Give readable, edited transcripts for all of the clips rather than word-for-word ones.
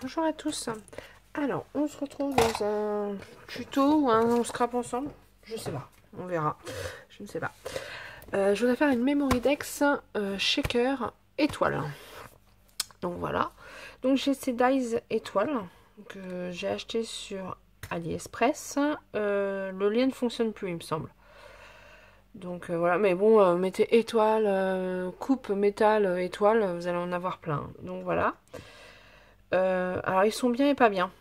Bonjour à tous. Alors, on se retrouve dans un tuto ou un scrap ensemble. Je sais pas, on verra. Je ne sais pas. Je voudrais faire une Memory Dex shaker étoile. Donc voilà. Donc j'ai ces dies étoiles que j'ai acheté sur AliExpress. Le lien ne fonctionne plus, il me semble. Donc voilà, mais bon, mettez étoile, coupe métal, étoile, vous allez en avoir plein. Donc voilà. Alors ils sont bien et pas bien.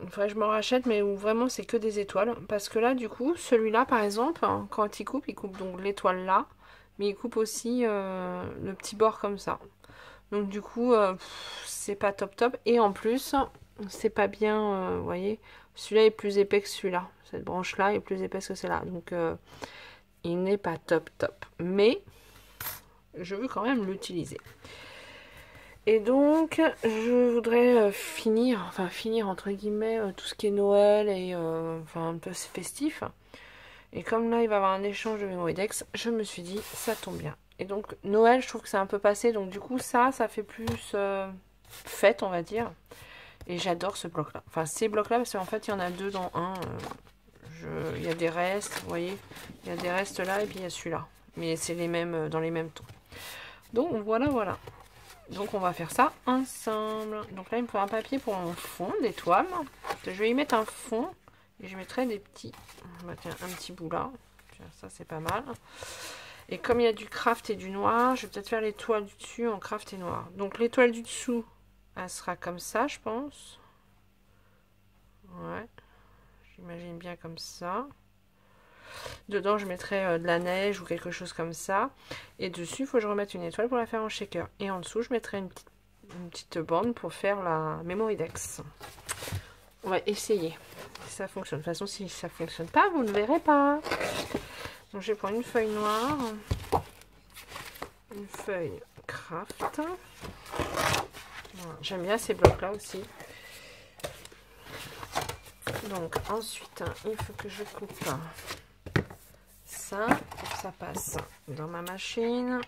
Il faudrait que je m'en rachète, mais où vraiment c'est que des étoiles. Parce que là, du coup, celui-là, par exemple, quand il coupe donc l'étoile là, mais il coupe aussi le petit bord comme ça. Donc du coup, c'est pas top top. Et en plus, c'est pas bien, vous voyez, celui-là est plus épais que celui-là. Cette branche-là est plus épaisse que celle-là. Donc il n'est pas top top. Mais je veux quand même l'utiliser. Et donc, je voudrais finir entre guillemets tout ce qui est Noël et enfin un peu festif. Et comme là, il va y avoir un échange de Memory Dex, je me suis dit, ça tombe bien. Et donc, Noël, je trouve que c'est un peu passé. Donc, du coup, ça fait plus fête, on va dire. Et j'adore ce bloc-là. Enfin, ces blocs-là, parce qu'en fait, il y en a deux dans un. Il y a des restes, vous voyez. Il y a des restes là et puis il y a celui-là. Mais c'est les mêmes, dans les mêmes tons. Donc, voilà, voilà. Donc on va faire ça ensemble. Donc là il me faut un papier pour mon fond d'étoile. Je vais y mettre un fond. Et je mettrai des petits. Tiens, un petit bout là. Tiens, ça c'est pas mal. Et comme il y a du craft et du noir, je vais peut-être faire l'étoile du dessus en craft et noir. Donc l'étoile du dessous, elle sera comme ça, je pense. Ouais. J'imagine bien comme ça. Dedans, je mettrai de la neige ou quelque chose comme ça. Et dessus, il faut que je remette une étoile pour la faire en shaker. Et en dessous, je mettrai une petite bande pour faire la Memory Dex. On va essayer si ça fonctionne. De toute façon, si ça ne fonctionne pas, vous ne verrez pas. Donc, je vais prendre une feuille noire. Une feuille craft. Voilà. J'aime bien ces blocs-là aussi. Donc, ensuite, il faut que je coupe ça, pour que ça passe dans ma machine.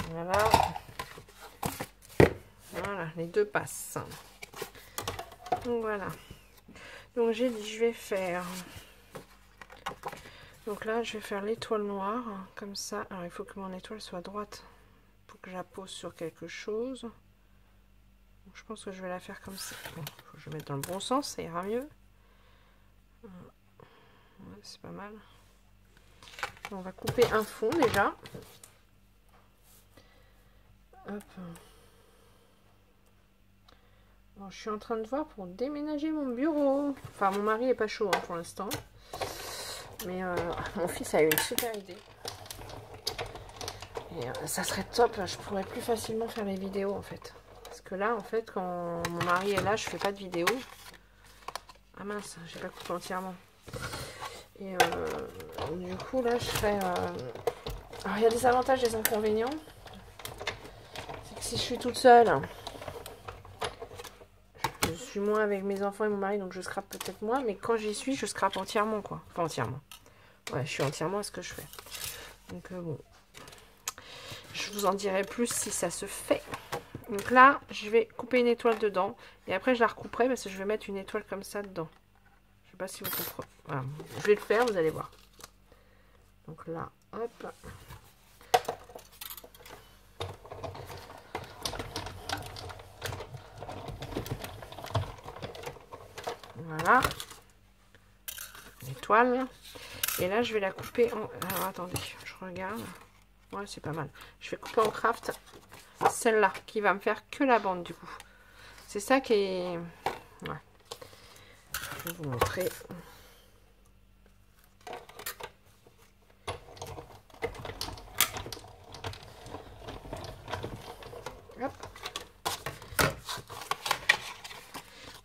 Voilà. Voilà, les deux passent. Donc voilà. Donc j'ai dit, je vais faire. Donc là, je vais faire l'étoile noire, comme ça. Alors il faut que mon étoile soit droite pour que je la pose sur quelque chose. Donc, je pense que je vais la faire comme ça. Bon, faut que je mette dans le bon sens, ça ira mieux. Ouais, c'est pas mal. On va couper un fond déjà. Hop. Bon, je suis en train de voir pour déménager mon bureau. Enfin, mon mari est pas chaud hein, pour l'instant. Mais mon fils a eu une super idée. Et ça serait top. Je pourrais plus facilement faire les vidéos en fait. Parce que là, en fait, quand mon mari est là, je fais pas de vidéo. Ah mince, j'ai pas coupé entièrement. Et du coup, là, je ferais... Alors, il y a des avantages et des inconvénients. C'est que si je suis toute seule, je suis moins avec mes enfants et mon mari, donc je scrape peut-être moins. Mais quand j'y suis, je scrape entièrement, quoi. Enfin, entièrement. Ouais, je suis entièrement à ce que je fais. Donc, bon. Je vous en dirai plus si ça se fait. Donc là, je vais couper une étoile dedans. Et après, je la recouperai parce que je vais mettre une étoile comme ça dedans. Je sais pas si vous comprenez. Voilà. Je vais le faire, vous allez voir. Donc là, hop. Voilà. L'étoile. Et là, je vais la couper en... Alors, attendez, je regarde. Ouais, c'est pas mal. Je vais couper en craft celle-là, qui va me faire que la bande, du coup. C'est ça qui est... Ouais. Je vais vous montrer. Hop.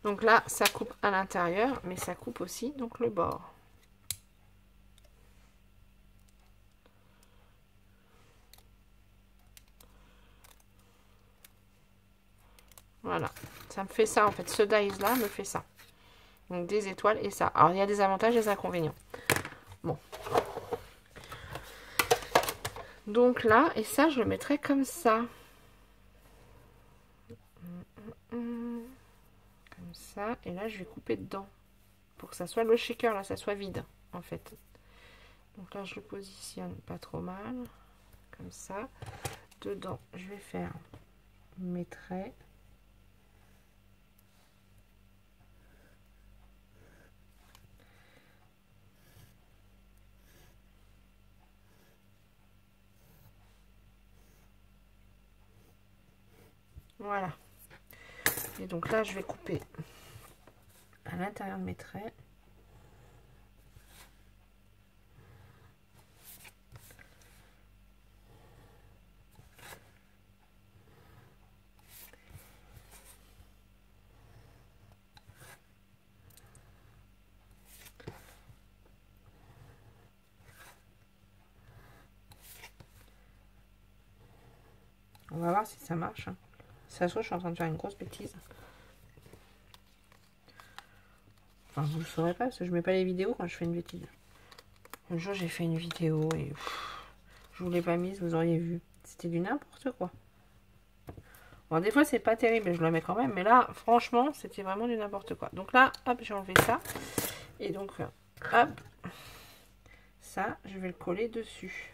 Donc là, ça coupe à l'intérieur, mais ça coupe aussi donc le bord. Voilà, ça me fait ça en fait. Ce dies là me fait ça. Donc des étoiles et ça. Alors il y a des avantages et des inconvénients. Bon. Donc là, et ça je le mettrai comme ça. Comme ça. Et là, je vais couper dedans. Pour que ça soit le shaker, là, ça soit vide, en fait. Donc là, je le positionne pas trop mal. Comme ça. Dedans, je vais faire mes traits. Voilà. Et donc là, je vais couper à l'intérieur de mes traits. On va voir si ça marche. Si ça se trouve, je suis en train de faire une grosse bêtise. Enfin, vous le saurez pas parce que je mets pas les vidéos quand je fais une bêtise. Un jour, j'ai fait une vidéo et je vous l'ai pas mise, vous auriez vu. C'était du n'importe quoi. Bon, des fois, c'est pas terrible, je la mets quand même. Mais là, franchement, c'était vraiment du n'importe quoi. Donc là, hop, j'ai enlevé ça. Et donc, hop, ça, je vais le coller dessus.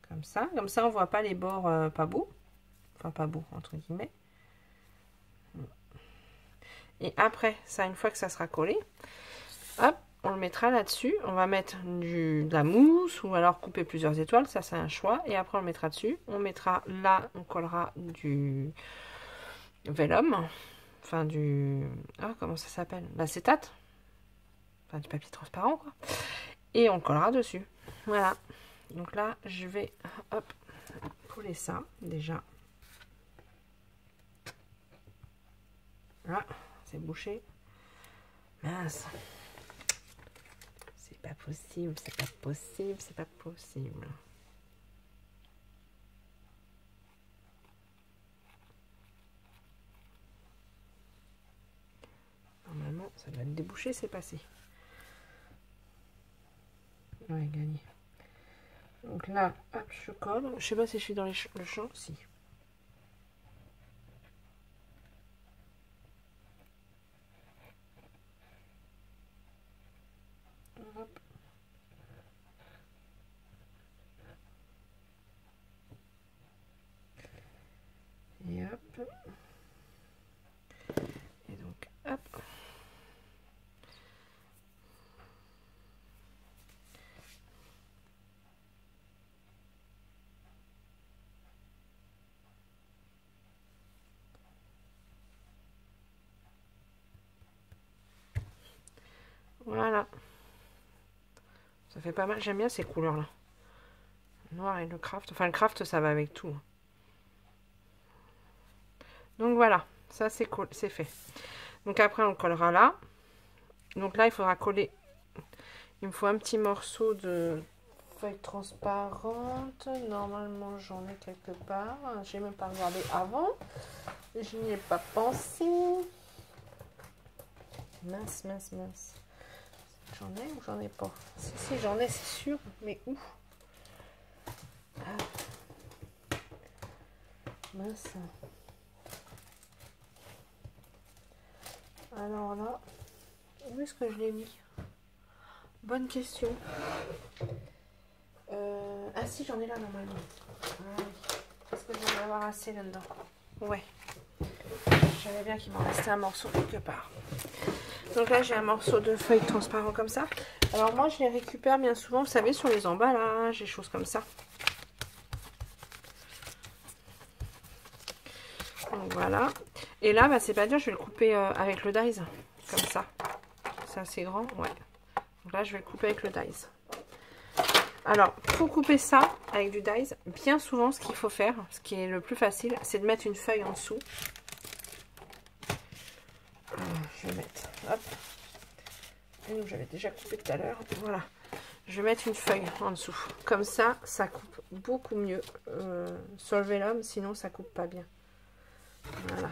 Comme ça. Comme ça, on voit pas les bords pas beaux. Enfin, pas beaux, entre guillemets. Et après, ça, une fois que ça sera collé, hop, on le mettra là-dessus. On va mettre de la mousse ou alors couper plusieurs étoiles. Ça, c'est un choix. Et après, on le mettra dessus. On mettra là, on collera du vélum. Enfin, du... Ah, comment ça s'appelle? L'acétate. Enfin, du papier transparent, quoi. Et on le collera dessus. Voilà. Donc là, je vais, hop, coller ça, déjà. Là, c'est bouché. Mince. C'est pas possible, c'est pas possible, c'est pas possible. Normalement, ça doit être débouché, c'est passé. Ouais, gagné. Donc là, hop, je colle. Je sais pas si je suis dans le champ, si. Hop. Et hop. Et donc, hop. Voilà. Ça fait pas mal. J'aime bien ces couleurs-là. Noir et le craft. Enfin, le craft, ça va avec tout. Donc voilà. Ça, c'est cool. C'est fait. Donc après, on le collera là. Donc là, il faudra coller. Il me faut un petit morceau de feuille transparente. Normalement, j'en ai quelque part. J'ai même pas regardé avant. Je n'y ai pas pensé. Mince, mince, mince. J'en ai ou j'en ai pas? Si, j'en ai, c'est sûr. Mais où? Ah. Mince. Alors là, où est-ce que je l'ai mis? Bonne question. Ah si, j'en ai là normalement. Ah, oui. Est-ce que je vais en avoir assez là-dedans? Ouais. Je savais bien qu'il m'en restait un morceau quelque part. Donc là, j'ai un morceau de feuille transparent comme ça. Alors moi, je les récupère bien souvent, vous savez, sur les emballages, des choses comme ça. Donc voilà. Et là, bah, c'est pas dur, je vais le couper avec le dies. Comme ça. C'est assez grand, ouais. Donc là, je vais le couper avec le dies. Alors, pour couper ça avec du dies, bien souvent, ce qu'il faut faire, ce qui est le plus facile, c'est de mettre une feuille en dessous. Je vais mettre, hop. Et donc, j'avais déjà coupé tout à l'heure. Voilà. Je vais mettre une feuille en dessous. Comme ça, ça coupe beaucoup mieux sur le vélum, sinon ça coupe pas bien. Voilà.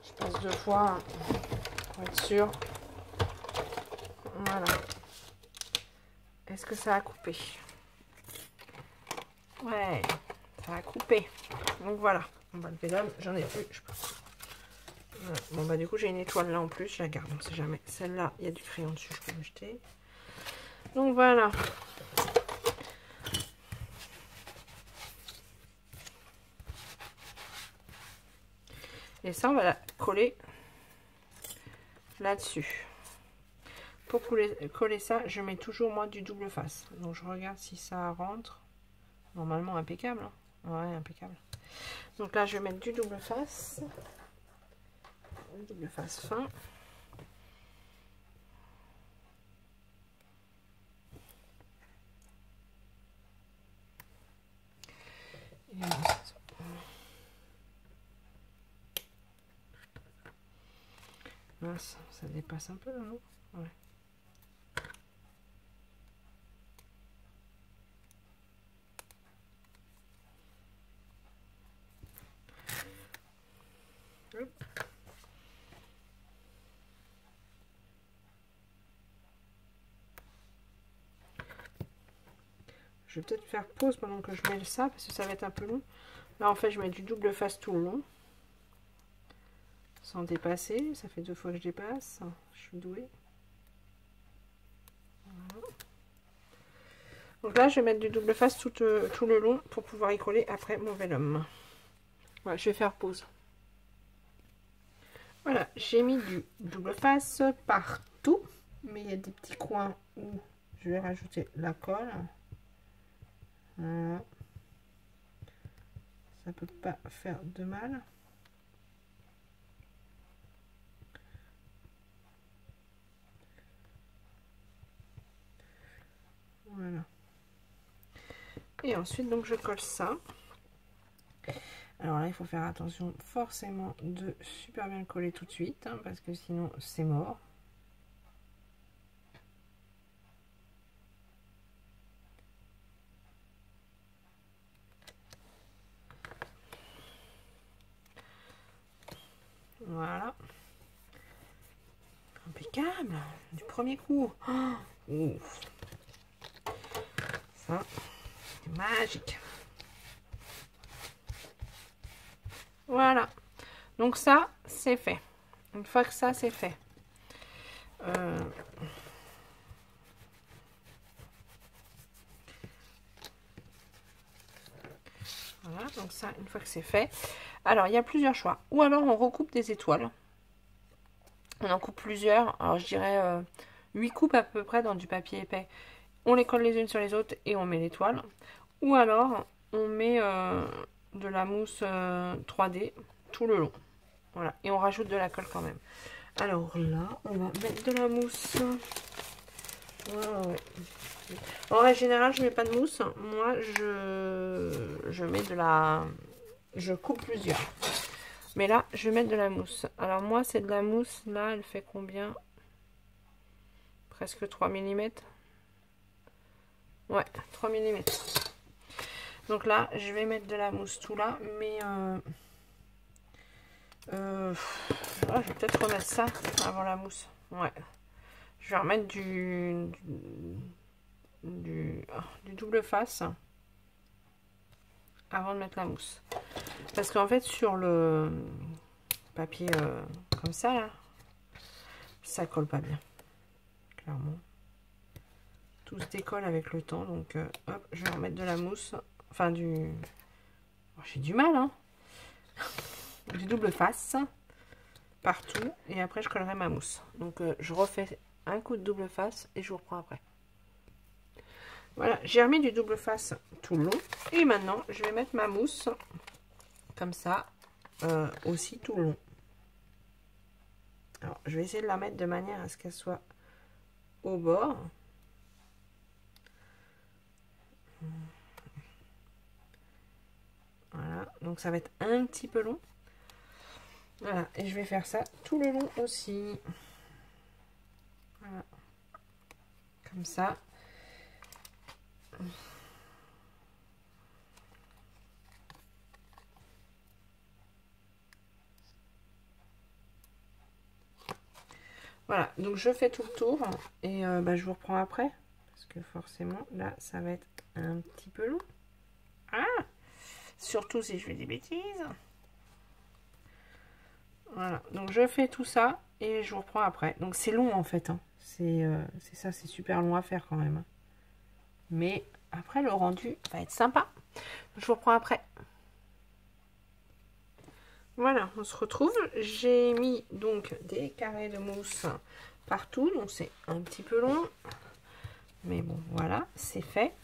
Je passe 2 fois pour être sûr. Voilà. Est-ce que ça a coupé? Ouais, ça a coupé. Donc voilà. Bon, le vélum, j'en ai plus. Voilà. Bon bah du coup j'ai une étoile là en plus, je la garde, on sait jamais. Celle-là, il y a du crayon dessus, je peux le jeter. Donc voilà. Et ça, on va la coller là-dessus. Pour coller ça, je mets toujours moi du double face. Donc je regarde si ça rentre. Normalement impeccable. Hein. Ouais, impeccable. Donc là, je vais mettre du double face. Double face fin. Et mince, ça dépasse un peu là, non? Ouais. Hop. Je vais peut-être faire pause pendant que je mets ça parce que ça va être un peu long. Là en fait je mets du double face tout le long. Sans dépasser. Ça fait 2 fois que je dépasse. Je suis douée. Voilà. Donc là je vais mettre du double face tout le long pour pouvoir y coller après mon vélum. Voilà, je vais faire pause. Voilà, j'ai mis du double face partout. Mais il y a des petits coins où je vais rajouter la colle. Voilà. Ça peut pas faire de mal. Voilà. Et ensuite, donc, je colle ça. Alors là, il faut faire attention forcément de super bien le coller tout de suite, hein, parce que sinon, c'est mort. Voilà. Impeccable. Du premier coup. Oh, ça, c'est magique. Voilà. Donc ça, c'est fait. Une fois que ça, c'est fait. Voilà, donc ça, une fois que c'est fait. Alors, il y a plusieurs choix. Ou alors, on recoupe des étoiles. On en coupe plusieurs. Alors, je dirais 8 coupes à peu près dans du papier épais. On les colle les unes sur les autres et on met l'étoile. Ou alors, on met de la mousse 3D tout le long. Voilà, et on rajoute de la colle quand même. Alors là, on va mettre de la mousse. Ouais. En règle générale, je mets pas de mousse. Moi, je mets de la... Je coupe plusieurs. Mais là, je vais mettre de la mousse. Alors moi, c'est de la mousse. Là, elle fait combien? Presque 3 mm. Ouais, 3 mm. Donc là, je vais mettre de la mousse tout là. Mais... je vais peut-être remettre ça avant la mousse. Ouais. Je vais remettre du double face avant de mettre la mousse. Parce qu'en fait, sur le papier comme ça, là, ça colle pas bien. Clairement. Tout se décolle avec le temps. Donc, hop, je vais remettre de la mousse. Enfin, du... Oh, j'ai du mal, hein. Du double face partout. Et après, je collerai ma mousse. Donc, je refais un coup de double face et je vous reprends après. Voilà, j'ai remis du double face tout le long. Et maintenant, je vais mettre ma mousse comme ça aussi tout le long. Alors, je vais essayer de la mettre de manière à ce qu'elle soit au bord. Voilà, donc ça va être un petit peu long. Voilà, et je vais faire ça tout le long aussi. Voilà, comme ça. Voilà, donc je fais tout le tour et bah, je vous reprends après. Parce que forcément, là, ça va être un petit peu long. Ah! Surtout si je fais des bêtises. Voilà, donc je fais tout ça et je vous reprends après. Donc c'est long en fait. Hein. C'est ça, c'est super long à faire quand même. Mais après, le rendu va être sympa. Je vous reprends après. Voilà, on se retrouve. J'ai mis donc des carrés de mousse partout. Donc c'est un petit peu long. Mais bon, voilà, c'est fait.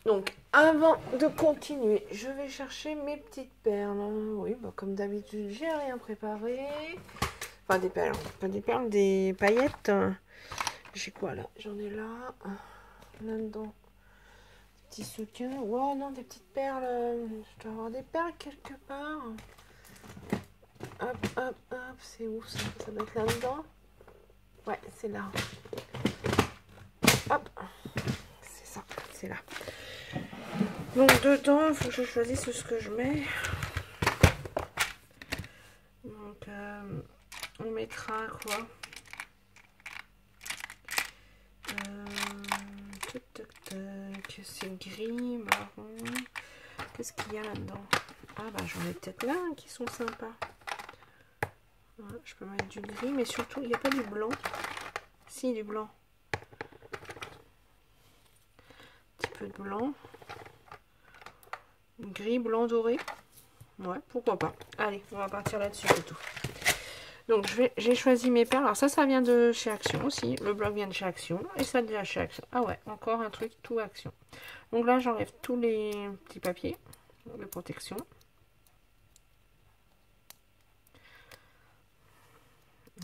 Donc, avant de continuer, je vais chercher mes petites perles. Oui, bah, comme d'habitude, j'ai rien préparé. Enfin, des perles, pas des perles, des paillettes. J'ai quoi là? J'en ai là. Là-dedans. Des petits sequins. Wow, non, des petites perles. Je dois avoir des perles quelque part. Hop, hop, hop. C'est où ça? Ça doit être là-dedans. Ouais, c'est là. Hop. C'est ça, c'est là. Donc dedans, il faut que je choisisse ce que je mets. Donc on mettra quoi? C'est gris, marron. Qu'est-ce qu'il y a là-dedans? Ah bah j'en ai peut-être là qui sont sympas. Voilà, je peux mettre du gris, mais surtout il n'y a pas du blanc. Si, du blanc. Un petit peu de blanc. Gris, blanc, doré. Ouais, pourquoi pas. Allez, on va partir là-dessus plutôt. Donc j'ai choisi mes perles. Alors ça vient de chez Action aussi. Le bloc vient de chez Action. Et ça vient de chez Action. Ah ouais, encore un truc tout Action. Donc là, j'enlève tous les petits papiers de protection.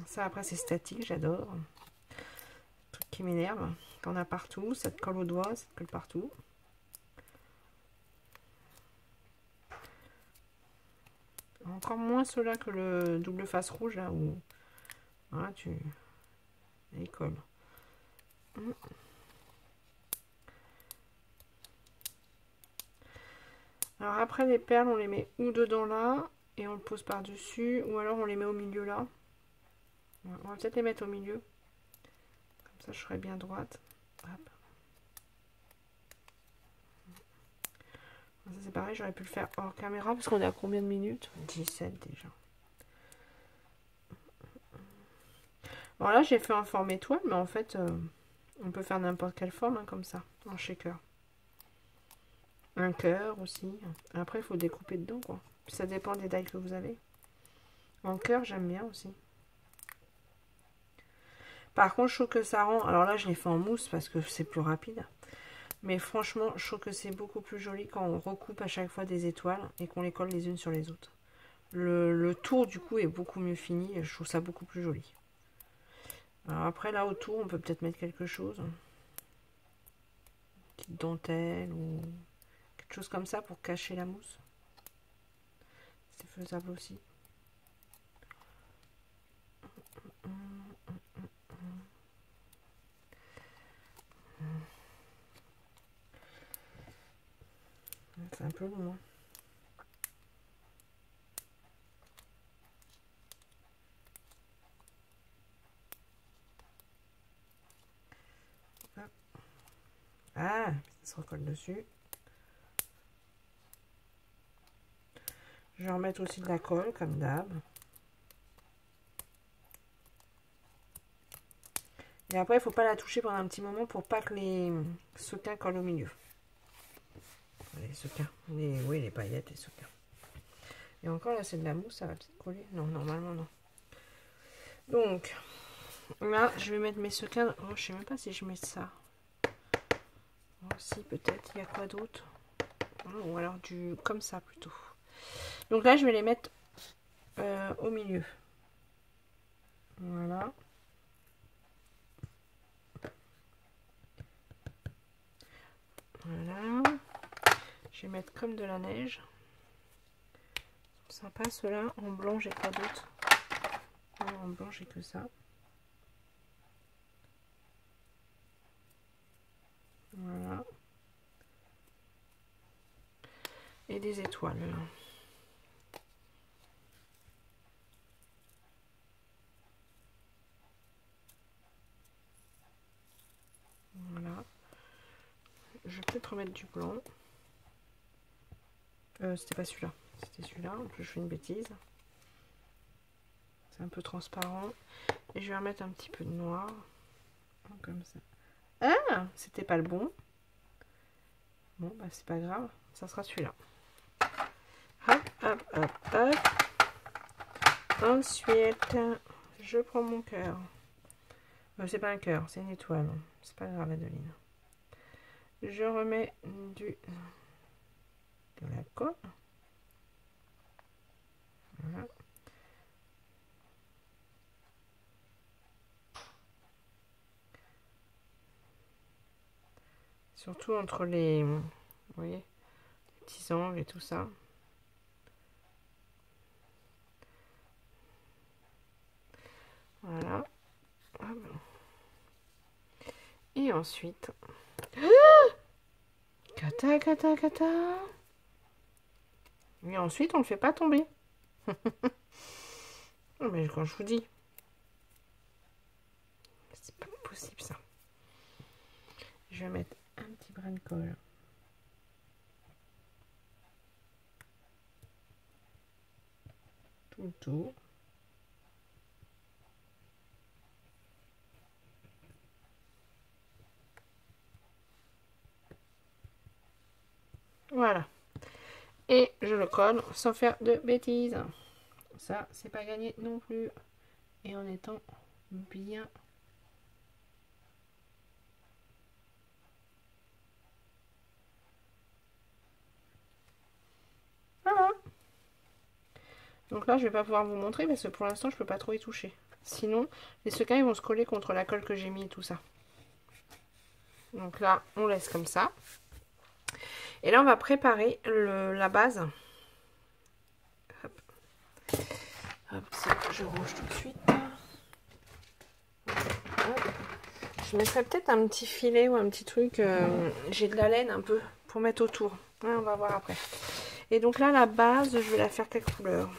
Ça après c'est statique, j'adore. Truc qui m'énerve. T'en as partout, ça te colle au doigt, ça te colle partout. Encore moins ceux-là que le double face rouge là où voilà, il colle. Alors après les perles, on les met ou dedans là et on le pose par dessus, ou alors on les met au milieu là. On va peut-être les mettre au milieu. Comme ça je serai bien droite. Hop. Ça c'est pareil, j'aurais pu le faire hors caméra parce qu'on est à combien de minutes? 17 déjà. Alors là j'ai fait un forme étoile, mais en fait on peut faire n'importe quelle forme hein, comme ça, en shaker. Un cœur aussi. Après il faut découper dedans quoi. Puis ça dépend des tailles que vous avez. En cœur j'aime bien aussi. Par contre je trouve que ça rend... Alors là je l'ai fait en mousse parce que c'est plus rapide. Mais franchement je trouve que c'est beaucoup plus joli quand on recoupe à chaque fois des étoiles et qu'on les colle les unes sur les autres. Le tour du coup est beaucoup mieux fini et je trouve ça beaucoup plus joli. Alors après là autour on peut peut-être mettre quelque chose. Une petite dentelle ou quelque chose comme ça pour cacher la mousse. C'est faisable aussi. C'est un peu long. Hein. Ah, ça se recolle dessus. Je vais remettre aussi de la colle comme d'hab. Et après, il ne faut pas la toucher pendant un petit moment pour pas que les sequins collent au milieu. Les sequins, oui, les paillettes, les sequins. Et encore là, c'est de la mousse, ça va peut-être coller. Non, normalement non. Donc, là, je vais mettre mes sequins. Oh, je sais même pas si je mets ça. Oh, si, peut-être. Il y a quoi d'autre? Oh, ou alors du comme ça plutôt. Donc là, je vais les mettre au milieu. Voilà. Voilà. Je vais mettre comme de la neige. Sympa ceux-là. En blanc, j'ai pas d'autre. En blanc, j'ai que ça. Voilà. Et des étoiles. vais te remettre du blanc. C'était pas celui-là. C'était celui-là. En plus, je fais une bêtise. C'est un peu transparent. Et je vais remettre un petit peu de noir. Comme ça. Ah, c'était pas le bon. Bon, bah c'est pas grave. Ça sera celui-là. Hop, hop, hop, hop. Ensuite, je prends mon cœur. C'est pas un cœur, c'est une étoile. C'est pas grave, Adeline. Je remets de la colle. Voilà. Surtout entre les, vous voyez, les petits angles et tout ça. Voilà. Et ensuite, kata, kata, kata. Et ensuite, on ne le fait pas tomber. Mais quand je vous dis, c'est pas possible ça. Je vais mettre un petit brin de colle. Tout le tour. Voilà. Et je le colle sans faire de bêtises. Ça, c'est pas gagné non plus. Et en étant bien... Voilà. Donc là, je vais pas pouvoir vous montrer parce que pour l'instant, je peux pas trop y toucher. Sinon, les sequins, ils vont se coller contre la colle que j'ai mis et tout ça. Donc là, on laisse comme ça. Et là, on va préparer la base. Hop. Hop, ça, je range tout de suite. Hop. Je mettrai peut-être un petit filet ou un petit truc. J'ai de la laine un peu pour mettre autour. Ouais, on va voir après. Et donc là, la base, je vais la faire quelle couleur?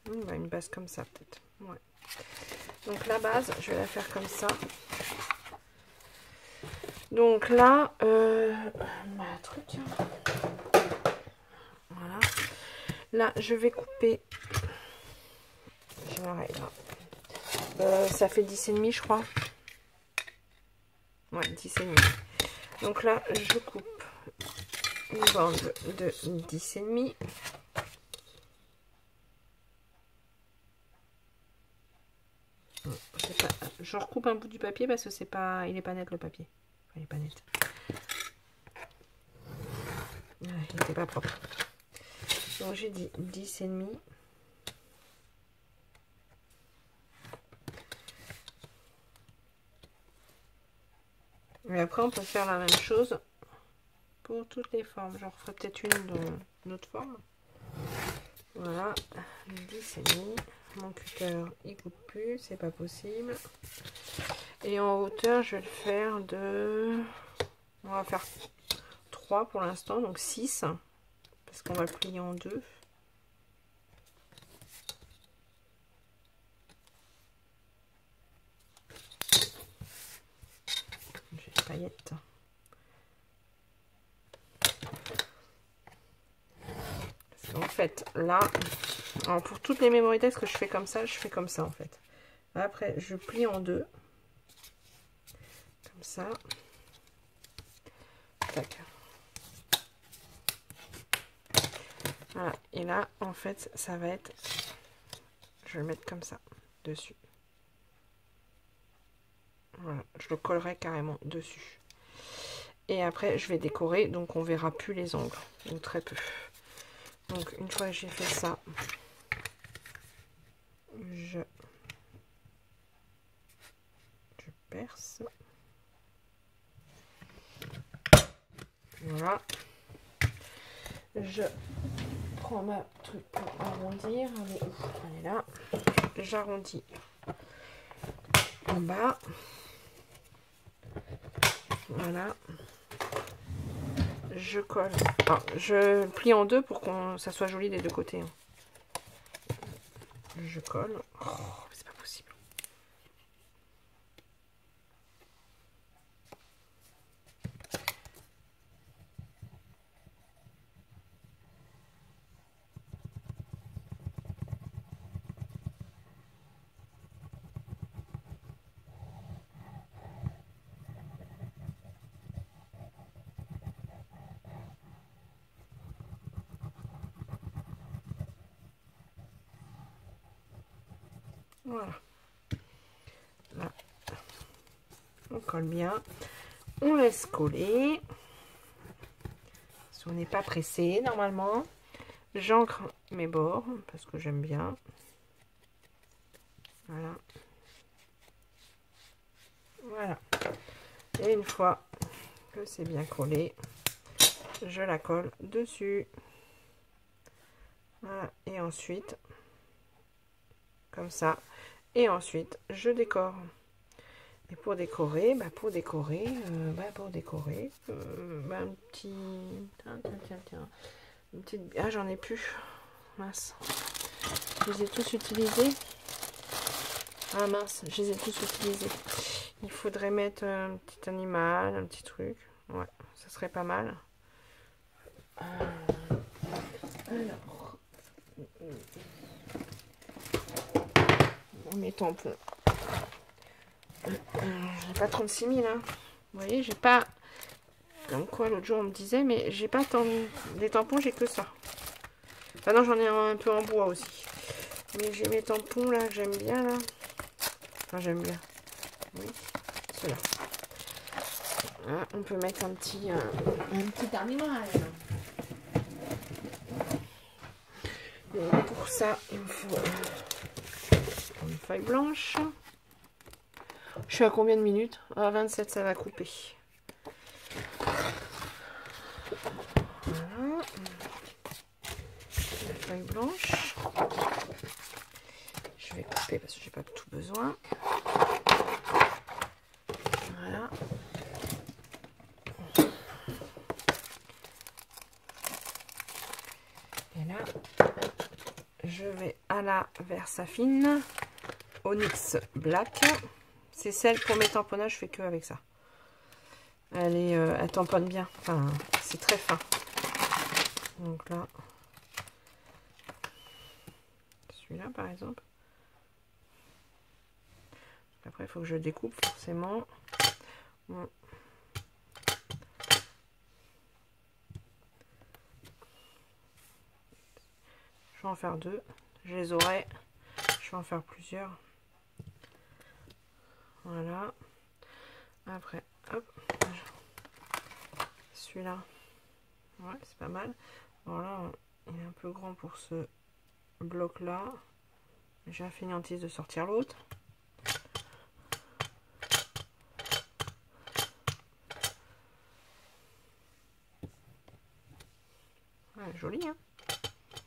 Une base comme ça peut-être. Ouais. Donc la base, je vais la faire comme ça. Donc là, truc. Voilà. Là, je vais couper. J'arrête là. Ça fait 10,5 je crois. Ouais, 10,5. Donc là, je coupe une bande de 10,5. Je recoupe un bout du papier parce que c'est pas, il est pas net le papier. Enfin, il est pas net. Il n'était pas propre. Donc j'ai dit 10,5. Et après on peut faire la même chose pour toutes les formes. J'en referai peut-être une d'une autre forme. Voilà, 10,5. Mon cutter il coupe plus, c'est pas possible. Et en hauteur, je vais le faire de... On va faire 3 pour l'instant, donc 6. Parce qu'on va le plier en 2. J'ai les paillettes. Parce qu'en fait, là... Alors pour toutes les memory text que je fais comme ça, je fais comme ça en fait. Après, je plie en 2. Comme ça. Tac. Voilà. Et là, en fait, ça va être... Je vais le mettre comme ça, dessus. Voilà. Je le collerai carrément dessus. Et après, je vais décorer. Donc, on verra plus les ongles. Ou très peu. Donc, une fois que j'ai fait ça... Je perce. Voilà. Je prends ma truc pour arrondir. Elle est là. J'arrondis en bas. Voilà. Je colle. Enfin, je plie en 2 pour que ça soit joli des deux côtés. je colle. Oh, c'est pas possible. Voilà. Là, on colle bien. On laisse coller. Si on n'est pas pressé, normalement. J'ancre mes bords parce que j'aime bien. Voilà. Voilà. Et une fois que c'est bien collé, je la colle dessus. Voilà. Et ensuite, comme ça. Et ensuite, je décore. Et pour décorer, un petit... Tiens. Une petite... Ah, j'en ai plus. Mince. Je les ai tous utilisés. Ah mince, je les ai tous utilisés. Il faudrait mettre un petit animal, un petit truc. Ouais, ça serait pas mal. Alors... Mes tampons. J'ai pas 36 000, hein. Vous voyez, j'ai pas... Comme quoi, l'autre jour, on me disait, mais j'ai pas tant... Des tampons, j'ai que ça. Enfin non, j'en ai un peu en bois aussi. Mais j'ai mes tampons, là, que j'aime bien, là. Enfin, j'aime bien. Oui, ceux-là. Ah, on peut mettre un petit animal. Et pour ça, il me faut une feuille blanche. Je suis à combien de minutes? À 27, ça va couper. Voilà. La feuille blanche. Je vais couper parce que j'ai pas tout besoin. Voilà. Et là, je vais à la Versafine Onyx Black. C'est celle pour mes tamponnages, je fais que avec ça. Elle tamponne bien. Enfin, c'est très fin. Donc là, celui-là par exemple. Après, il faut que je découpe forcément. Bon. Je vais en faire deux. Je les aurai. Je vais en faire plusieurs. Voilà. Après, hop. Celui-là. Ouais, c'est pas mal. Bon là, il est un peu grand pour ce bloc-là. J'ai un fainéantise de sortir l'autre. Ouais, joli, hein.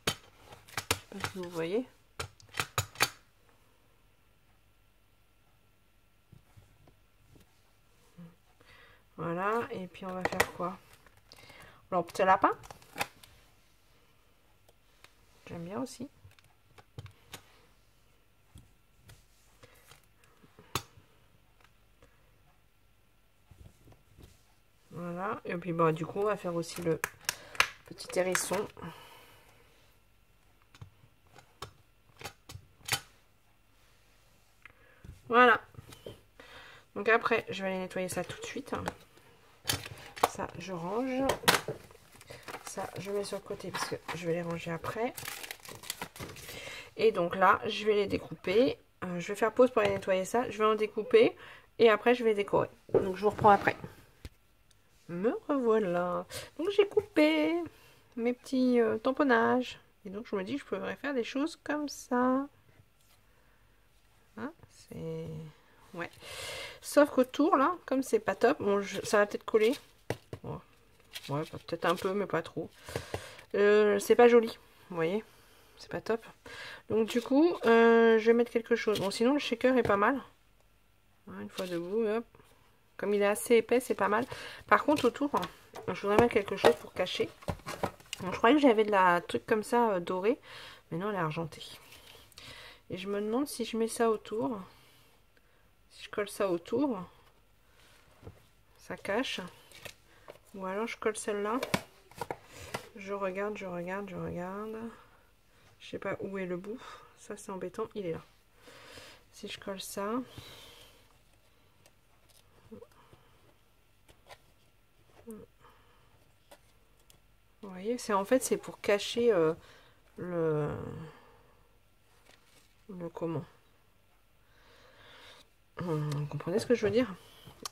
Je sais pas si vous voyez. Voilà, et puis on va faire quoi? Alors, petit lapin. J'aime bien aussi. Voilà, et puis bon, du coup, on va faire aussi le petit hérisson. Voilà. Donc après, je vais aller nettoyer ça tout de suite. Ça, je range. Ça, je mets sur le côté parce que je vais les ranger après. Et donc là, je vais les découper. Je vais faire pause pour aller nettoyer ça. Je vais en découper et après, je vais décorer. Donc, je vous reprends après. Me revoilà. Donc, j'ai coupé mes petits tamponnages. Et donc, je me dis que je pourrais faire des choses comme ça. Hein, c'est... Ouais. Sauf qu'autour, là, comme c'est pas top, bon, ça va peut-être coller. Bon. Ouais, peut-être un peu, mais pas trop. C'est pas joli, vous voyez. C'est pas top. Donc du coup, je vais mettre quelque chose. Bon, sinon le shaker est pas mal. Une fois debout, hop. Comme il est assez épais, c'est pas mal. Par contre, autour, je voudrais mettre quelque chose pour cacher. Bon, je croyais que j'avais de la truc comme ça doré, mais non, elle est argentée. Et je me demande si je mets ça autour. Si je colle ça autour, ça cache. Ou alors je colle celle-là. Je regarde, je regarde, je regarde. Je sais pas où est le bout. Ça c'est embêtant, il est là. Si je colle ça. Vous voyez, c'est en fait c'est pour cacher le comment. Vous comprenez ce que je veux dire?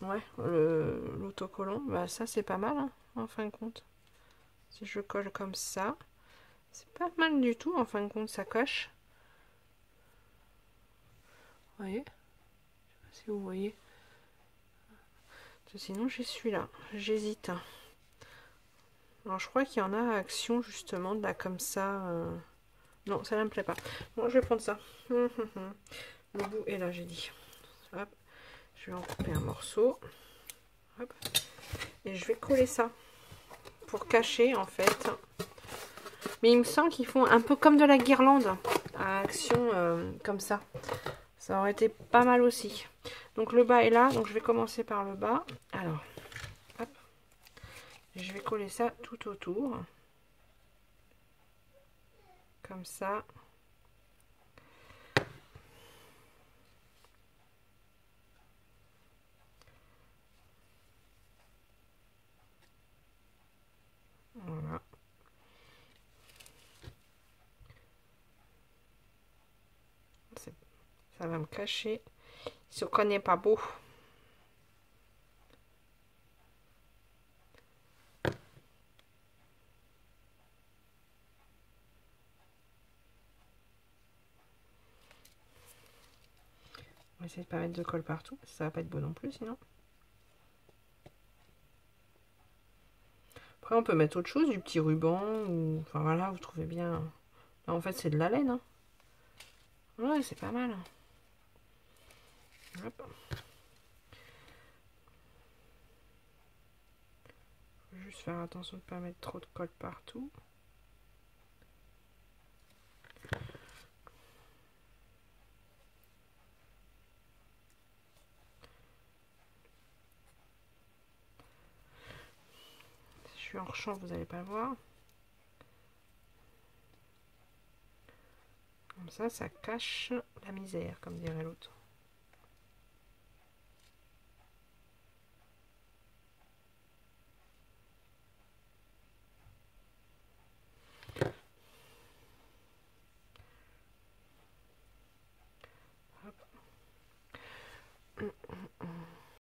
Ouais, l'autocollant, bah ça c'est pas mal hein, en fin de compte. Si je colle comme ça, c'est pas mal du tout en fin de compte, ça coche. Vous voyez? Je sais pas si vous voyez. Sinon j'ai celui-là, j'hésite. Alors je crois qu'il y en a action justement de là comme ça. Non, ça ne me plaît pas. Bon, je vais prendre ça. Le bout est là, j'ai dit. Hop. Je vais en couper un morceau. Hop. Et je vais coller ça pour cacher en fait. Mais il me semble qu'ils font un peu comme de la guirlande à action comme ça. Ça aurait été pas mal aussi. Donc le bas est là, donc je vais commencer par le bas. Alors, hop. Je vais coller ça tout autour. Comme ça. Voilà. Ça va me cacher. Si on connaît pas beau. On va essayer de pas mettre de colle partout. Ça va pas être beau non plus sinon. Après on peut mettre autre chose, du petit ruban ou enfin voilà, vous trouvez bien. Là, en fait c'est de la laine. Hein. Ouais, c'est pas mal. Hop. Faut juste faire attention de ne pas mettre trop de colle partout. Si je suis hors champ, vous n'allez pas voir. Comme ça cache la misère, comme dirait l'autre.